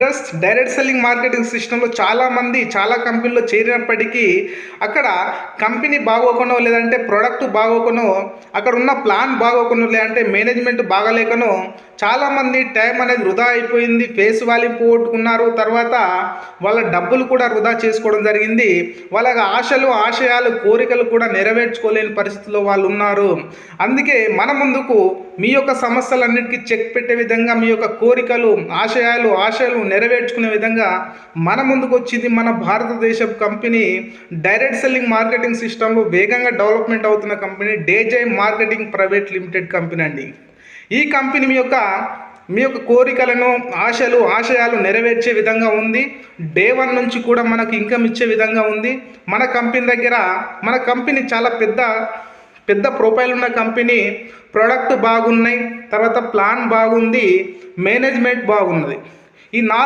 Just direct selling marketing సిస్టంలో చాలామంది చాలా కంపెనీలో చేరినప్పటికీ అక్కడ కంపెనీ బాగోకనో లేదంటే ప్రోడక్ట్ బాగోకనో అక్కడ ఉన్న ప్లాన్ బాగోకనో లేదంటే మేనేజ్మెంట్ బాగలేకనో చాలామంది టైం అనేది వృధా అయిపోయింది, ఫేస్ వాల్యూ పోగొట్టుకున్నారు. తర్వాత వాళ్ళ డబ్బులు కూడా వృధా చేసుకోవడం జరిగింది. వాళ్ళ ఆశలు ఆశయాలు కోరికలు కూడా నెరవేర్చుకోలేని పరిస్థితిలో వాళ్ళు ఉన్నారు. అందుకే మన ముందుకు మీ యొక్క సమస్యలన్నిటికీ చెక్ పెట్టే విధంగా మీ యొక్క కోరికలు ఆశయాలు నెరవేర్చుకునే విధంగా మన ముందుకు వచ్చింది మన భారతదేశపు కంపెనీ. డైరెక్ట్ సెల్లింగ్ మార్కెటింగ్ సిస్టంలో వేగంగా డెవలప్మెంట్ అవుతున్న కంపెనీ డేజై మార్కెటింగ్ ప్రైవేట్ లిమిటెడ్ కంపెనీ అండి. ఈ కంపెనీ మీ యొక్క కోరికలను ఆశయాలు నెరవేర్చే విధంగా ఉంది. డే 1 నుంచి కూడా మనకు ఇన్కమ్ ఇచ్చే విధంగా ఉంది. మన కంపెనీ చాలా పెద్ద ప్రొఫైల్ ఉన్న కంపెనీ. ప్రోడక్ట్ బాగున్నాయి, తర్వాత ప్లాన్ బాగుంది, మేనేజ్మెంట్ బాగున్నది. ఈ